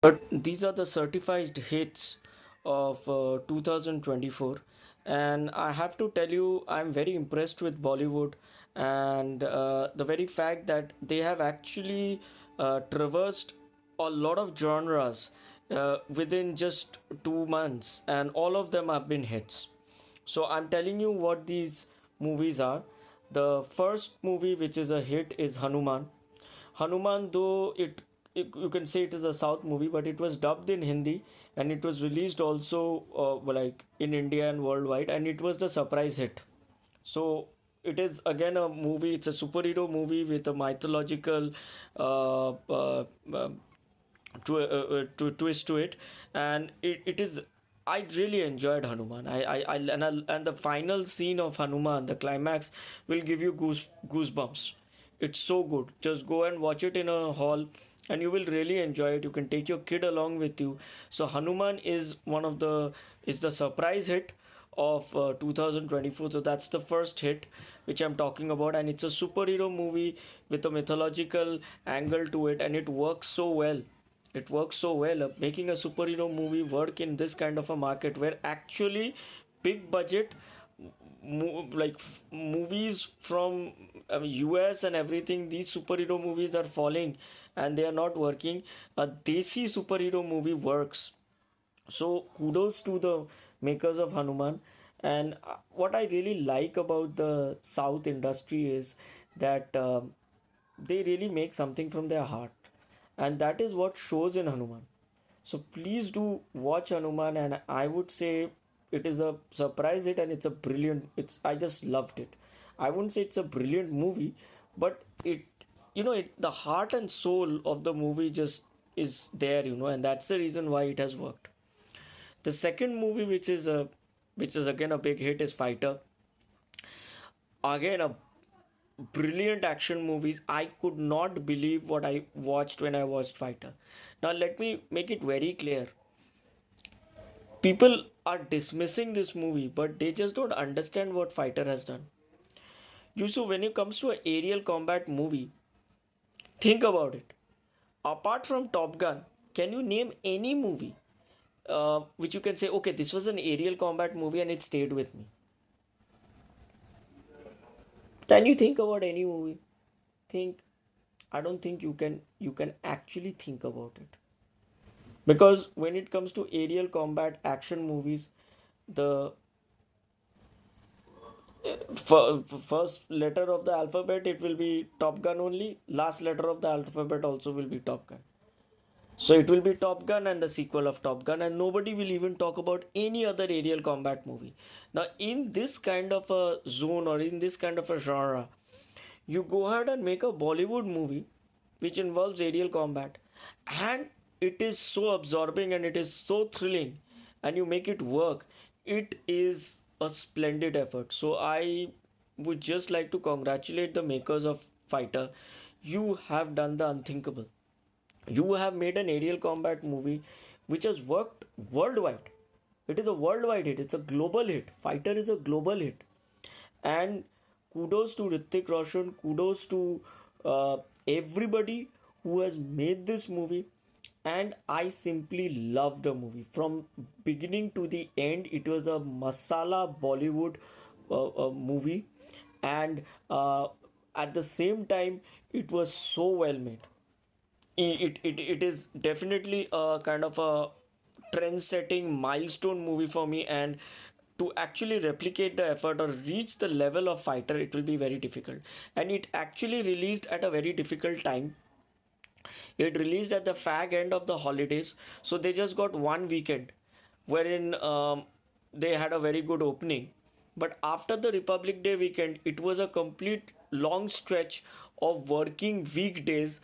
But these are the certified hits of 2024, and I have to tell you, I'm very impressed with Bollywood and the very fact that they have actually traversed a lot of genres within just 2 months, and all of them have been hits. So I'm telling you what these movies are. The first movie, which is a hit, is Hanuman. Hanuman, though you can say it is a South movie, but it was dubbed in Hindi and it was released also like in India and worldwide, and it was the surprise hit. So it is again a movie. It's a superhero movie with a mythological uh, uh, uh, twist to it, and it is. I really enjoyed Hanuman. And the final scene of Hanuman, the climax, will give you goosebumps. It's so good. Just go and watch it in a hall, and you will really enjoy it. You can take your kid along with you. So Hanuman is one of the surprise hit of 2024. So that's the first hit which I'm talking about, and it's a superhero movie with a mythological angle to it, and it works so well. It works so well. Making a superhero movie work in this kind of a market where actually big budget movies from US and everything, these superhero movies are falling and they are not working. A desi superhero movie works. So kudos to the makers of Hanuman. And what I really like about the South industry is that they really make something from their heart, and that is what shows in Hanuman. So please do watch Hanuman, and I would say it is a surprise hit, and it's a brilliant. It's I just loved it. I wouldn't say it's a brilliant movie, but the heart and soul of the movie just is there, and that's the reason why it has worked. The second movie, which is again a big hit, is Fighter. Again, a brilliant action movies. I could not believe what I watched when I watched Fighter. Now, let me make it very clear. People are dismissing this movie, but they just don't understand what Fighter has done. So when it comes to an aerial combat movie, think about it. Apart from Top Gun, can you name any movie which you can say, okay, this was an aerial combat movie and it stayed with me? Can you think about any movie? Think. I don't think you can actually think about it. Because when it comes to aerial combat action movies, the first letter of the alphabet, it will be Top Gun only. Last letter of the alphabet also will be Top Gun. So it will be Top Gun and the sequel of Top Gun, and nobody will even talk about any other aerial combat movie. Now, in this kind of a zone or in this kind of a genre, you go ahead and make a Bollywood movie which involves aerial combat, and it is so absorbing and it is so thrilling, and you make it work. It is a splendid effort. So I would just like to congratulate the makers of Fighter. You have done the unthinkable. You have made an aerial combat movie which has worked worldwide. It is a worldwide hit. It's a global hit. Fighter is a global hit. And kudos to Ritik Roshan. Kudos to everybody who has made this movie. And I simply love the movie from beginning to the end. It was a masala Bollywood movie, and at the same time, it was so well made. It is definitely a kind of a trend-setting milestone movie for me, and to actually replicate the effort or reach the level of Fighter, it will be very difficult. And it actually released at a very difficult time. It released at the fag end of the holidays, so they just got one weekend wherein they had a very good opening. But after the Republic Day weekend, it was a complete long stretch of working weekdays,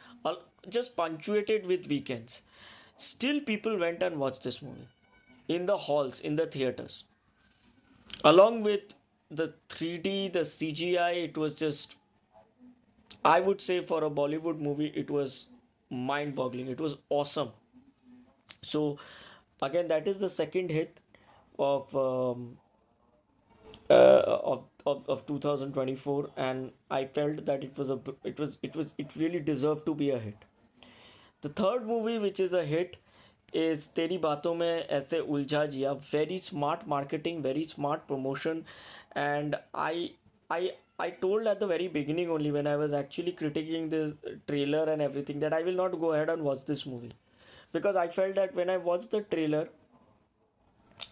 just punctuated with weekends. Still, people went and watched this movie in the halls, in the theaters, along with the 3D, the CGI. It was just, I would say, for a Bollywood movie, it was mind boggling. It was awesome. So, again, that is the second hit of of 2024, and I felt that it really deserved to be a hit. The third movie which is a hit is तेरी बातों में ऐसे उलझा जिया. Very smart marketing, very smart promotion, and I I told at the very beginning only when I was actually critiquing the trailer and everything that I will not go ahead and watch this movie because I felt that when I watched the trailer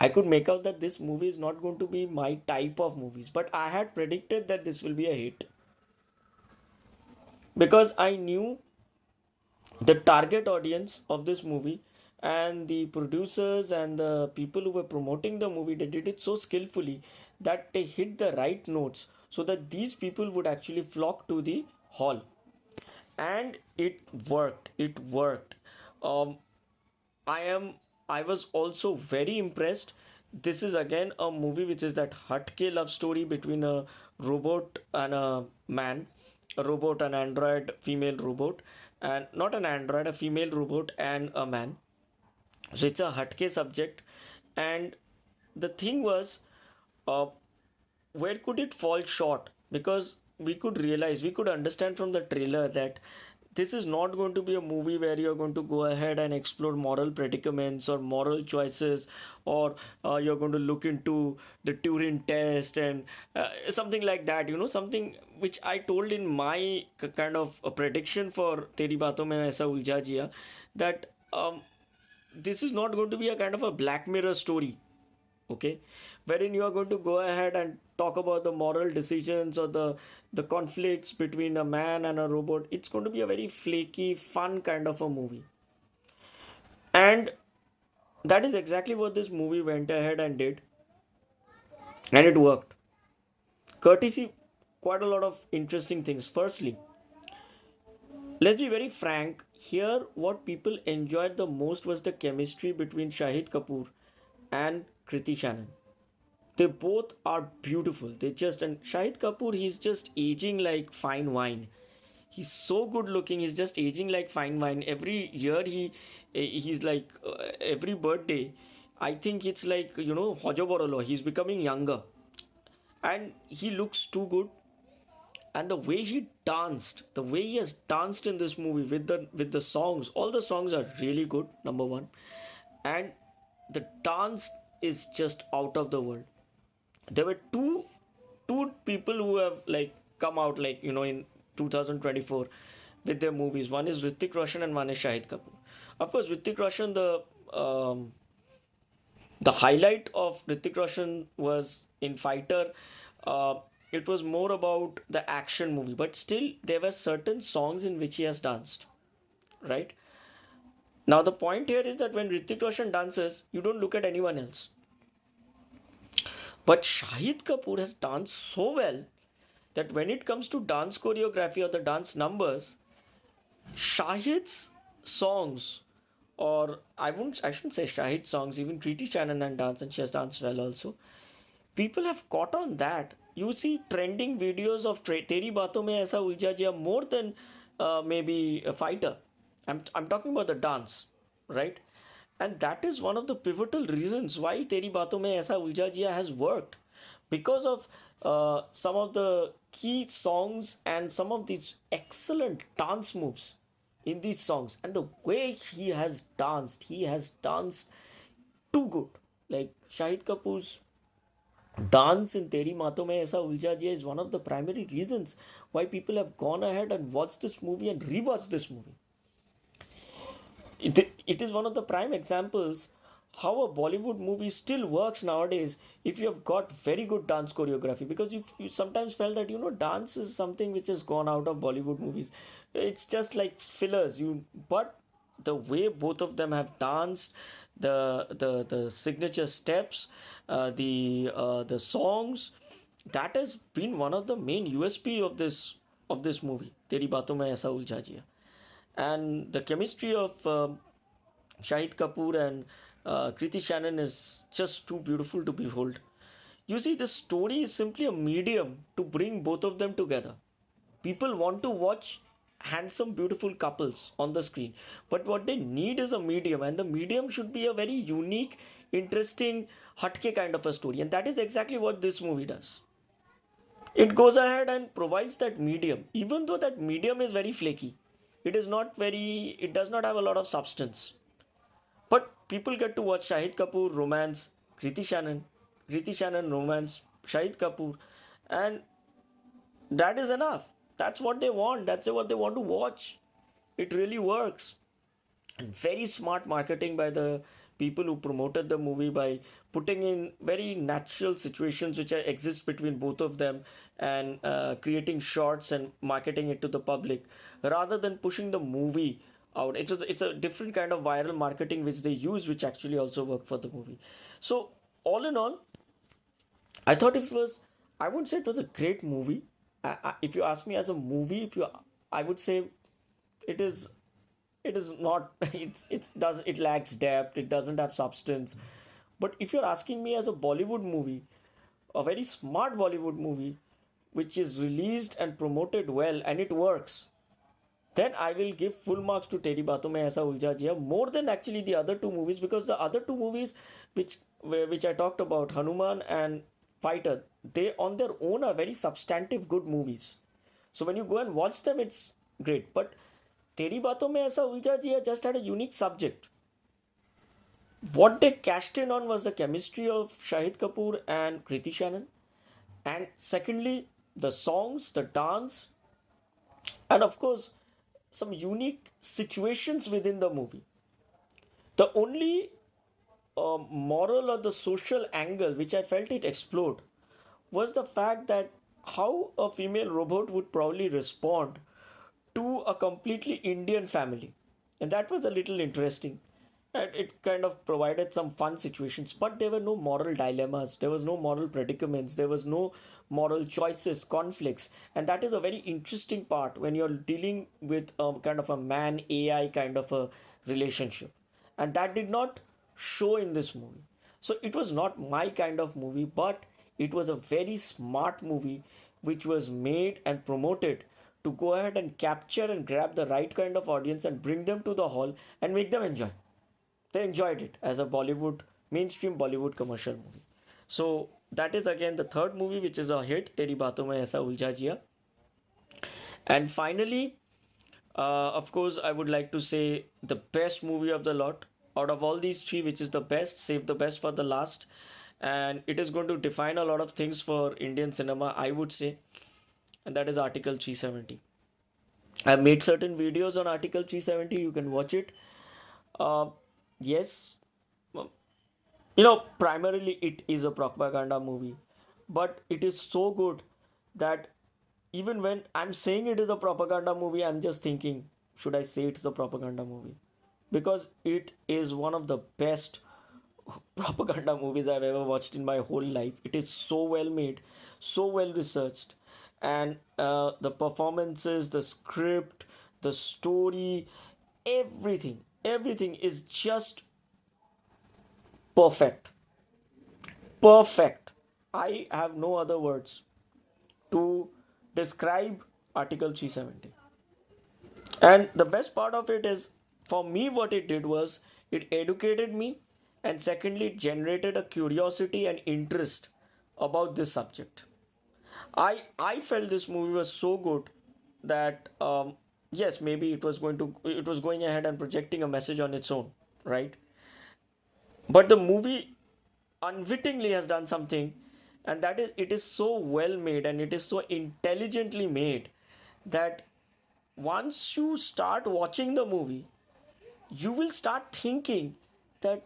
I could make out that this movie is not going to be my type of movies, but I had predicted that this will be a hit because I knew the target audience of this movie and the producers and the people who were promoting the movie. They did it so skillfully that they hit the right notes so that these people would actually flock to the hall, and it worked. um, I was also very impressed. This is again a movie which is that Hatke love story between a robot and a man, a robot, an android, female robot, and not an android, a female robot and a man. So it's a Hatke subject, and the thing was, uh, where could it fall short? Because we could understand from the trailer that this is not going to be a movie where you're going to go ahead and explore moral predicaments or moral choices, or you're going to look into the Turing test and something like that. Something which I told in my kind of a prediction for Teri Baaton Mein Aisa Ulja Jiya, that this is not going to be a kind of a Black Mirror story, okay, wherein you are going to go ahead and talk about the moral decisions or the conflicts between a man and a robot. It's going to be a very flaky fun kind of a movie, and that is exactly what this movie went ahead and did, and it worked courtesy quite a lot of interesting things. Firstly, let's be very frank here, what people enjoyed the most was the chemistry between Shahid Kapoor and Kriti Shannon. They both are beautiful. They just, and Shahid Kapoor, he's just aging like fine wine. He's so good looking. He's just aging like fine wine. Every year he's like every birthday, I think it's like Hojo Borolo. He's becoming younger, and he looks too good. And the way he danced, the way he has danced in this movie with the songs, all the songs are really good. Number one, and the dance is just out of the world. There were two people who have like come out like in 2024 with their movies. One is Hrithik Roshan and one is Shahid Kapoor. Of course, Hrithik Roshan, the highlight of Hrithik Roshan was in Fighter. Uh, it was more about the action movie, but still there were certain songs in which he has danced. Right now, the point here is that when Hrithik Roshan dances, you don't look at anyone else. But Shahid Kapoor has danced so well that when it comes to dance choreography or the dance numbers, Shahid's songs, or I shouldn't say Shahid songs, even Kriti Shannon and dance, and she has danced well also. People have caught on that. You see trending videos of Teri Baaton Mein Aisa Ulja Jiya more than maybe a fighter. I'm talking about the dance, right? And that is one of the pivotal reasons why Teri Baaton Mein Aisa Ulja Jiya has worked, because of some of the key songs and some of these excellent dance moves in these songs, and the way he has danced too good. Like Shahid Kapoor's dance in Teri Baaton Mein Aisa Ulja Jiya is one of the primary reasons why people have gone ahead and watched this movie and rewatched this movie. It is one of the prime examples how a Bollywood movie still works nowadays if you have got very good dance choreography, because you sometimes felt that dance is something which has gone out of Bollywood movies. It's just like fillers. But the way both of them have danced, the signature steps, the songs, that has been one of the main USP of this movie, Teri Baaton Mein Aisa Ulja Jiya. And the chemistry of Shahid Kapoor and Kriti Shannon is just too beautiful to behold. You see, this story is simply a medium to bring both of them together. People want to watch handsome, beautiful couples on the screen, but what they need is a medium, and the medium should be a very unique, interesting, hatke kind of a story, and that is exactly what this movie does. It goes ahead and provides that medium, even though that medium is very flaky. It does not have a lot of substance, but people get to watch Shahid Kapoor romance Kriti Shannon romance Shahid Kapoor, and that is enough. That's what they want. That's what they want to watch. It really works. And very smart marketing by the people who promoted the movie by putting in very natural situations which exist between both of them, and creating shorts and marketing it to the public rather than pushing the movie out. It's a different kind of viral marketing which they use, which actually also worked for the movie. So all in all, I thought it was, I wouldn't say it was a great movie. If you ask me as a movie, if you I would say it is, it is not, it lacks depth, it doesn't have substance. But if you're asking me as a Bollywood movie, a very smart Bollywood movie which is released and promoted well and it works, then I will give full marks to Teri Baaton Mein Aisa Ulja Jiya more than actually the other two movies, because the other two movies which I talked about, Hanuman and Fighter, they on their own are very substantive good movies. So when you go and watch them, it's great. But Teri Baaton Mein Aisa Ulja Jiya just had a unique subject. What they cashed in on was the chemistry of Shahid Kapoor and Kriti Shannon, and secondly, the songs, the dance, and of course, some unique situations within the movie. The only moral or the social angle which I felt it explored was the fact that how a female robot would probably respond to a completely Indian family. And that was a little interesting. And it kind of provided some fun situations, but there were no moral dilemmas, there was no moral predicaments, there was no moral choices, conflicts. And that is a very interesting part when you're dealing with a kind of a man AI kind of a relationship. And that did not show in this movie. So it was not my kind of movie, but it was a very smart movie which was made and promoted to go ahead and capture and grab the right kind of audience and bring them to the hall and make them enjoy. They enjoyed it as a Bollywood, mainstream Bollywood commercial movie. So that is again the third movie which is a hit, Teri Baaton Mein Aisa Ulja Jiya. And finally, of course, I would like to say the best movie of the lot. Out of all these three, which is the best, save the best for the last. And it is going to define a lot of things for Indian cinema, I would say. And that is Article 370. I've made certain videos on Article 370. You can watch it. Yes, primarily it is a propaganda movie, but it is so good that even when I'm saying it is a propaganda movie, I'm just thinking, should I say it's a propaganda movie? Because it is one of the best propaganda movies I've ever watched in my whole life. It is so well made, so well researched, and the performances, the script, the story, everything is just perfect. Perfect. I have no other words to describe Article 370. And the best part of it is, for me, what it did was it educated me, and secondly, it generated a curiosity and interest about this subject. I felt this movie was so good that yes, maybe it was going ahead and projecting a message on its own, right? But the movie unwittingly has done something, and that is, it is so well made and it is so intelligently made that once you start watching the movie, you will start thinking that,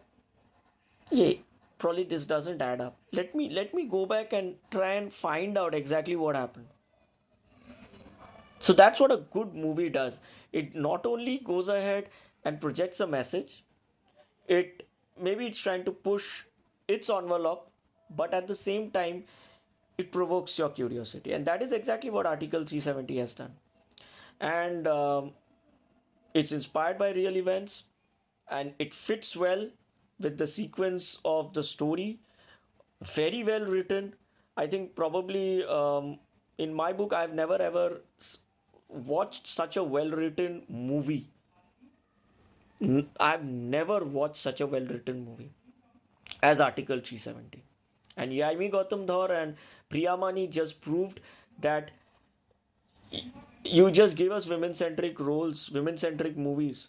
yeah, probably this doesn't add up. Let me go back and try and find out exactly what happened. So that's what a good movie does. It not only goes ahead and projects a message, it maybe it's trying to push its envelope, but at the same time, it provokes your curiosity. And that is exactly what Article 370 has done. And it's inspired by real events, and it fits well with the sequence of the story. Very well written. I think probably in my book, I've never ever watched such a well written movie. I've never watched such a well written movie as Article 370. And Yaimi Gautam Dhar and Priyamani just proved that you just give us women centric roles, women centric movies,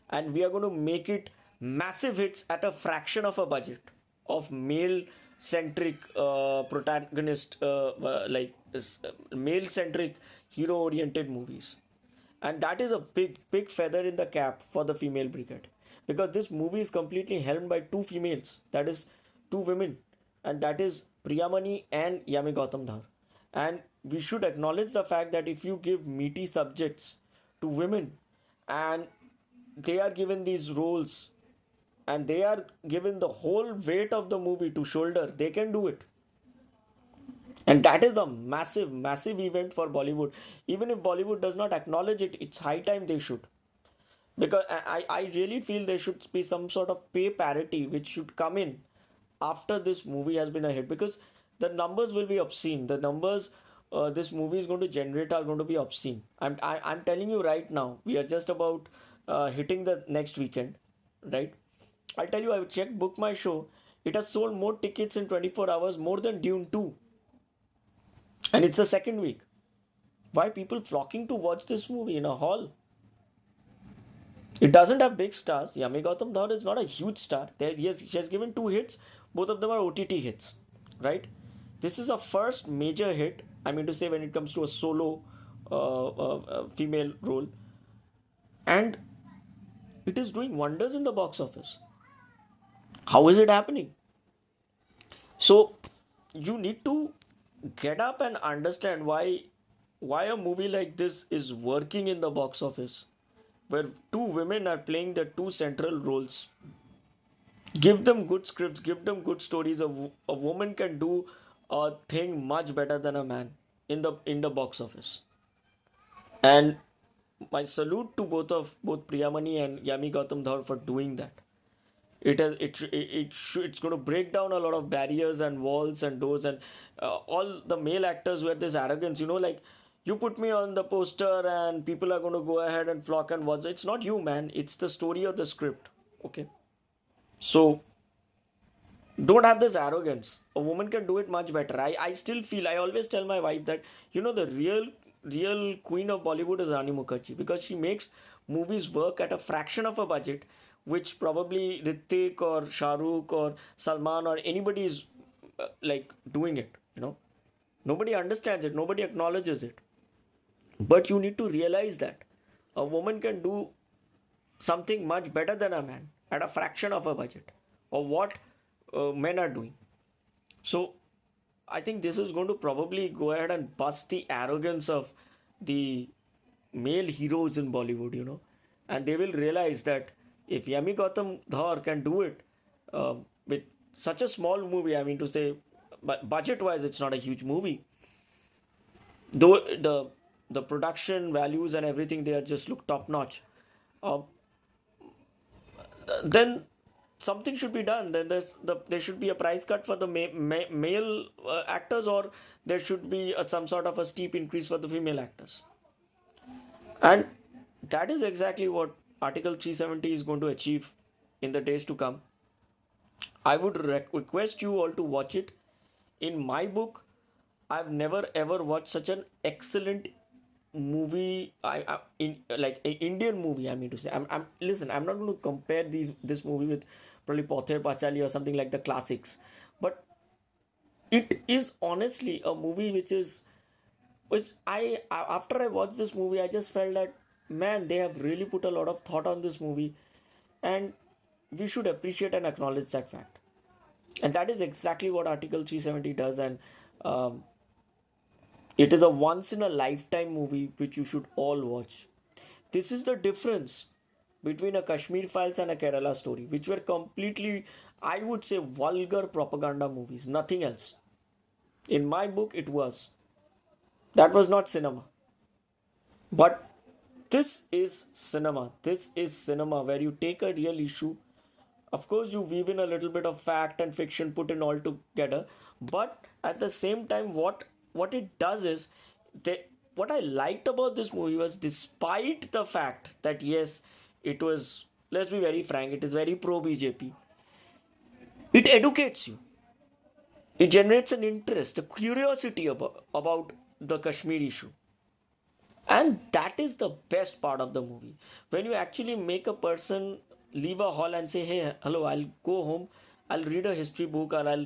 and we are going to make it massive hits at a fraction of a budget of male centric protagonist male centric hero oriented movies. And that is a big feather in the cap for the female brigade, because this movie is completely helmed by two females, that is two women, and that is Priyamani and Yami Gautam Dhar. And we should acknowledge the fact that if you give meaty subjects to women, and they are given these roles, and they are given the whole weight of the movie to shoulder, they can do it. And that is a massive event for Bollywood. Even if Bollywood does not acknowledge it, it's high time they should. Because I really feel there should be some sort of pay parity which should come in after this movie has been a hit. Because the numbers will be obscene. The numbers this movie is going to generate are going to be obscene. I'm telling you right now, we are just about hitting the next weekend, right? I'll tell you, I checked Book My Show. It has sold more tickets in 24 hours more than Dune 2. And it's the second week. Why people flocking to watch this movie in a hall? It doesn't have big stars. Yami Gautam Dhar is not a huge star. She has given two hits. Both of them are OTT hits, right? This is a first major hit. I mean to say, when it comes to a solo female role, and it is doing wonders in the box office. How is it happening? So you need to get up and understand why a movie like this is working in the box office, where two women are playing the two central roles. Give them good scripts, give them good stories. A woman can do a thing much better than a man in the box office. And my salute to both Priyamani and Yami Gautam Dhar for doing that. It's going to break down a lot of barriers and walls and doors, and all the male actors who have this arrogance, like, you put me on the poster and people are going to go ahead and flock and watch. It's not you, man. It's the story of the script. Okay. So don't have this arrogance. A woman can do it much better. I still feel, I always tell my wife that, the real queen of Bollywood is Rani Mukherjee, because she makes movies work at a fraction of a budget, which probably Ritik or Shahrukh or Salman or anybody is like doing it. Nobody understands it, nobody acknowledges it. But you need to realize that a woman can do something much better than a man at a fraction of a budget of what men are doing. So I think this is going to probably go ahead and bust the arrogance of the male heroes in Bollywood, and they will realize that if Yami Gautam Dhar can do it with such a small movie, I mean to say, but budget-wise, it's not a huge movie. Though the production values and everything, they are just look top-notch. Uh, then something should be done. Then there should be a price cut for the male actors, or there should be some sort of a steep increase for the female actors. And that is exactly what Article 370 is going to achieve in the days to come. I would request you all to watch it. In my book, I've never ever watched such an excellent movie. In like an Indian movie. I mean to say, listen. I'm not going to compare this movie with probably Pother Pachali or something like the classics, but it is honestly a movie which after I watched this movie, I just felt that, man, they have really put a lot of thought on this movie, and we should appreciate and acknowledge that fact. And that is exactly what Article 370 does. And um, it is a once in a lifetime movie which you should all watch. This is the difference between a Kashmir Files and a Kerala Story, which were completely, I would say, vulgar propaganda movies, nothing else. In my book, it was. That was not cinema. But this is cinema. This is cinema where you take a real issue. Of course, you weave in a little bit of fact and fiction, put in all together. But at the same time, what it does is, what I liked about this movie was, despite the fact that yes, it was, let's be very frank, it is very pro BJP. It educates you. It generates an interest, a curiosity about the Kashmir issue. And that is the best part of the movie. When you actually make a person leave a hall and say, hey, hello, I'll go home, I'll read a history book, or I'll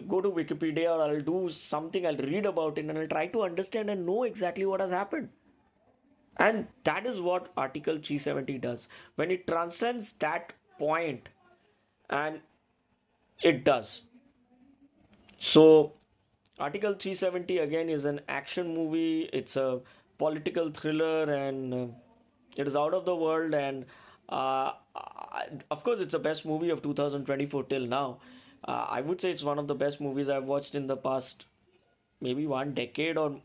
go to Wikipedia, or I'll do something, I'll read about it, and I'll try to understand and know exactly what has happened. And that is what Article 370 does. When it transcends that point, and it does. So, Article 370 again is an action movie, it's a political thriller, and it is out of the world. And of course, it's the best movie of 2024 till now. I would say it's one of the best movies I've watched in the past maybe 1 decade, or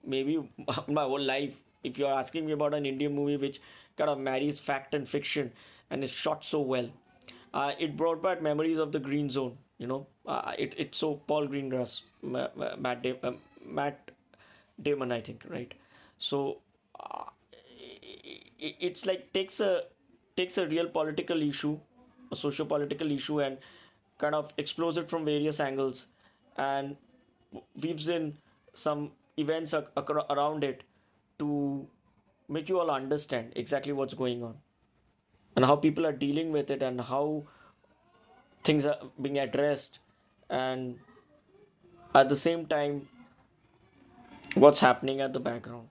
maybe my whole life. If you're asking me about an Indian movie which kind of marries fact and fiction and is shot so well, it brought back memories of the Green Zone. It's so Paul Greengrass, Matt Damon, I think, right? So uh, it's like takes a real political issue, a socio-political issue, and kind of explores it from various angles, and weaves in some events around it to make you all understand exactly what's going on and how people are dealing with it and how things are being addressed, and at the same time what's happening at the background.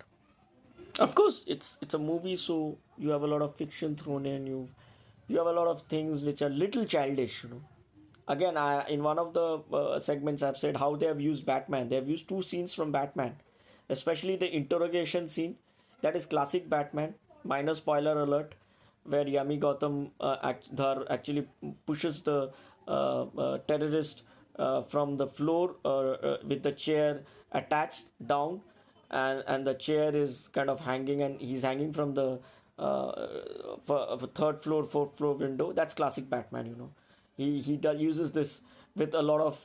Of course, it's a movie, so you have a lot of fiction thrown in. You have a lot of things which are little childish. Again, in one of the segments, I've said how they have used Batman. They have used two scenes from Batman, especially the interrogation scene. That is classic Batman. Minor spoiler alert, where Yami Gautam Dhar actually pushes the terrorist from the floor with the chair attached down, and the chair is kind of hanging, and he's hanging from the third floor, fourth floor window. That's classic Batman. He uses this with a lot of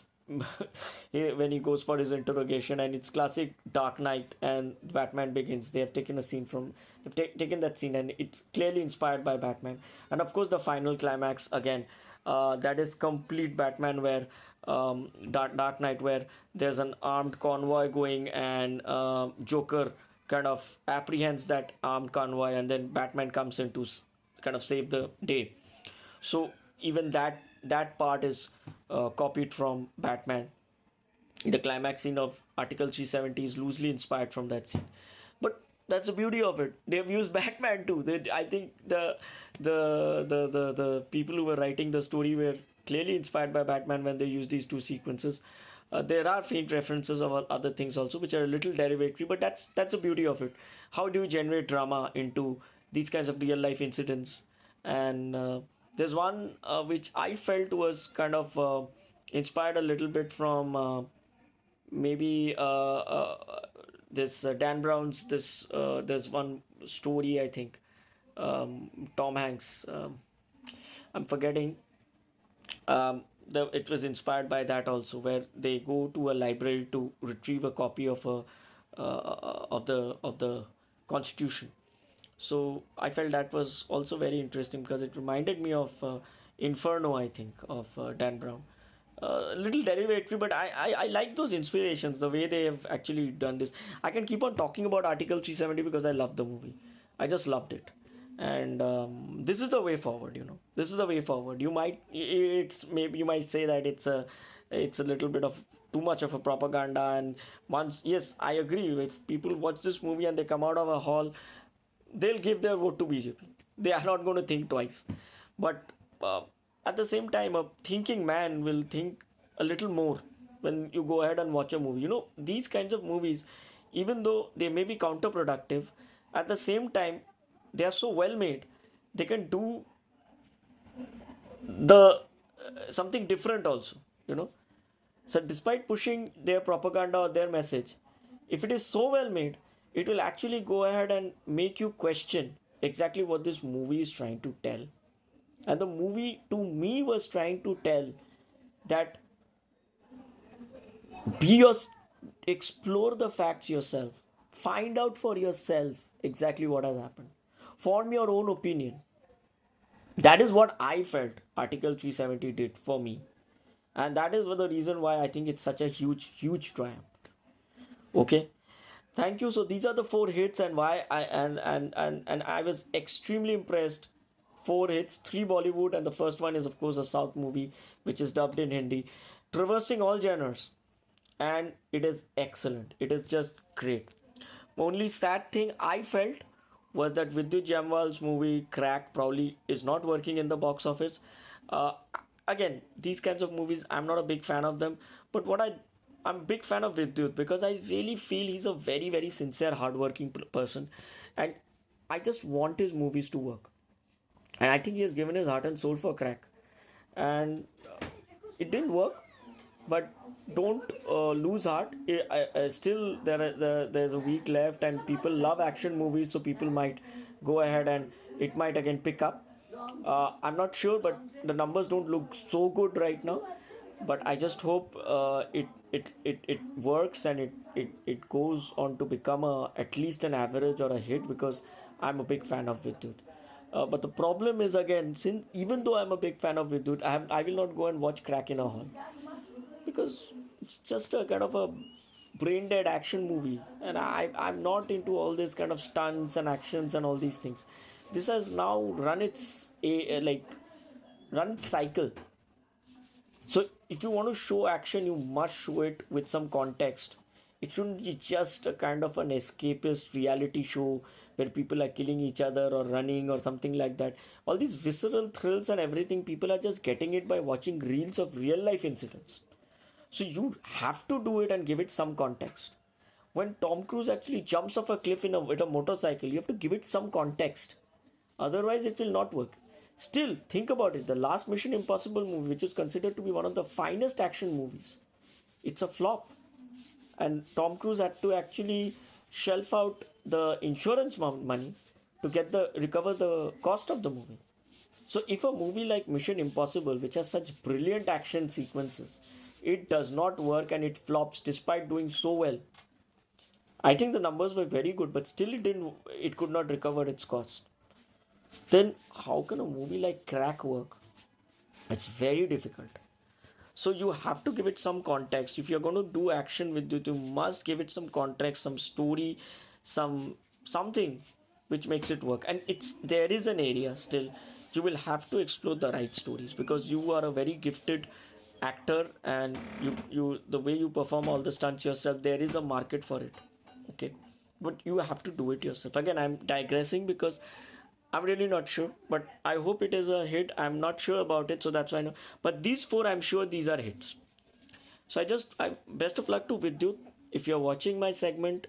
when he goes for his interrogation, and it's classic Dark Knight and Batman Begins. They have taken a scene from taken that scene, and it's clearly inspired by Batman. And of course, the final climax again, that is complete Batman, where Dark Knight, where there's an armed convoy going, and Joker kind of apprehends that armed convoy, and then Batman comes in to kind of save the day. So even that part is copied from Batman. The climax scene of Article 370 is loosely inspired from that scene. But that's the beauty of it. They've used Batman too. I think the people who were writing the story were clearly inspired by Batman when they used these two sequences. There are faint references of other things also, which are a little derivatory, but that's the beauty of it. How do you generate drama into these kinds of real life incidents? And there's one which I felt was kind of inspired a little bit from maybe this Dan Brown's this there's one story, I think, Tom Hanks, I'm forgetting, it was inspired by that also, where they go to a library to retrieve a copy of a of the Constitution. So I felt that was also very interesting because it reminded me of Inferno, I think, of Dan Brown. A little derivatory, but I like those inspirations, the way they have actually done this. I can keep on talking about Article 370 because I love the movie. I just loved it. And this is the way forward. This is the way forward. It's maybe you might say that it's a little bit of too much of a propaganda. And once, yes, I agree. If people watch this movie and they come out of a hall, they'll give their vote to BJP. They are not going to think twice. But at the same time, a thinking man will think a little more when you go ahead and watch a movie. These kinds of movies, even though they may be counterproductive, at the same time, they are so well made. They can do the something different also. You know. So despite pushing their propaganda or their message, if it is so well made, it will actually go ahead and make you question exactly what this movie is trying to tell. And the movie to me was trying to tell that be your explore the facts yourself. Find out for yourself exactly what has happened. Form your own opinion. That is what I felt Article 370 did for me. And that is the reason why I think it's such a huge triumph. Okay. Thank you. So these are the four hits, and why I and I was extremely impressed four hits, three Bollywood, and the first one is, of course, a South movie which is dubbed in Hindi, traversing all genres. And it is excellent. It is just great. Only sad thing I felt was that Vidyut Jamwal's movie Crack probably is not working in the box office. Uh, Again, these kinds of movies, I'm not a big fan of them. But I'm a big fan of Vidyut because I really feel he's a very very sincere, hardworking person, and I just want his movies to work. And I think he has given his heart and soul for Crack, and it didn't work, but don't lose heart. Still, there's a week left, and people love action movies, so people might go ahead and it might again pick up. I'm not sure, but the numbers don't look so good right now. But I just hope it works, and it goes on to become at least an average or a hit, because I'm a big fan of Vidyut. But the problem is, again, since even though I'm a big fan of Vidyut, I will not go and watch Crack in a hall, because it's just a kind of a brain dead action movie, and I'm not into all this kind of stunts and actions and all these things. This has now run its cycle. So if you want to show action, you must show it with some context. It shouldn't be just a kind of an escapist reality show where people are killing each other or running or something like that. All these visceral thrills and everything, people are just getting it by watching reels of real life incidents. So you have to do it and give it some context. When Tom Cruise actually jumps off a cliff with a motorcycle, you have to give it some context. Otherwise, it will not work. Still, think about it. The last Mission Impossible movie, which is considered to be one of the finest action movies, it's a flop. And Tom Cruise had to actually shelf out the insurance money to recover the cost of the movie. So if a movie like Mission Impossible, which has such brilliant action sequences, it does not work and it flops despite doing so well. I think the numbers were very good, but still it could not recover its cost. Then how can a movie like Crack work? It's very difficult. So you have to give it some context. If you're going to do action with it, you must give it some context, some story, something which makes it work. And there is an area still. You will have to explore the right stories, because you are a very gifted actor, and you the way you perform all the stunts yourself, there is a market for it. Okay, but you have to do it yourself. Again, I'm digressing because I'm really not sure, but I hope it is a hit. I'm not sure about it, so that's why I know. But these four, I'm sure these are hits. So I best of luck to Vidyut. If you're watching my segment,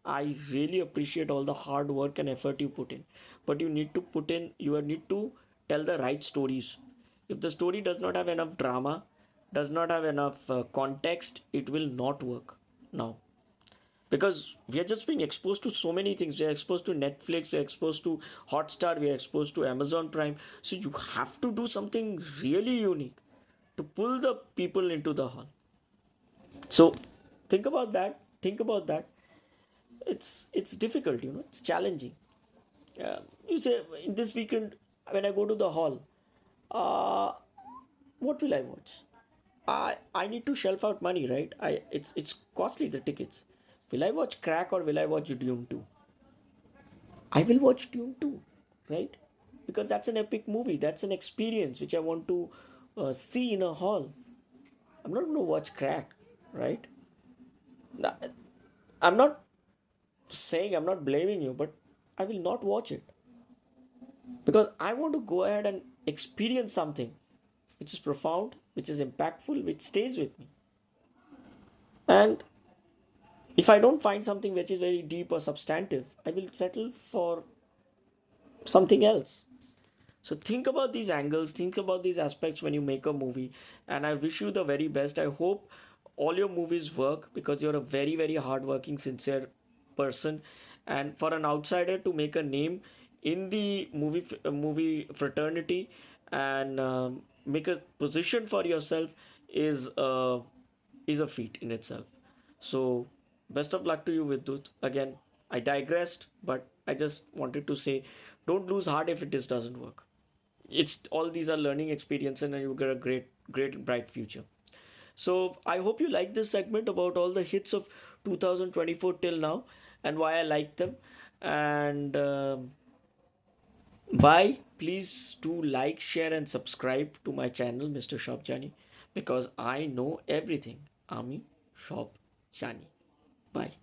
I really appreciate all the hard work and effort you put in. But you need to tell the right stories. If the story does not have enough drama, does not have enough context, it will not work now. Because we are just being exposed to so many things. We are exposed to Netflix, we are exposed to Hotstar, we are exposed to Amazon Prime. So you have to do something really unique to pull the people into the hall. So think about that. Think about that. It's difficult, it's challenging. You say, in this weekend when I go to the hall, uh, what will I watch? I need to shelf out money, right? It's costly, the tickets. Will I watch Crack or will I watch Dune 2? I will watch Dune 2, right? Because that's an epic movie. That's an experience which I want to see in a hall. I'm not going to watch Crack, right? Now, I'm not saying, I'm not blaming you, but I will not watch it. Because I want to go ahead and experience something which is profound, which is impactful, which stays with me. And if I don't find something which is very deep or substantive, I will settle for something else. So think about these angles, think about these aspects when you make a movie, and I wish you the very best. I hope all your movies work, because you're a very very hardworking, sincere person, and for an outsider to make a name in the movie fraternity and make a position for yourself is a feat in itself. So best of luck to you, Vidyut. Again, I digressed, but I just wanted to say, don't lose heart if it doesn't work. It's all these are learning experiences, and you get a great bright future. So I hope you like this segment about all the hits of 2024 till now and why I like them. And Bye. Please do like, share, and subscribe to my channel, Mr. Shop Jani, because I know everything. Ami Shop Jani. Bye.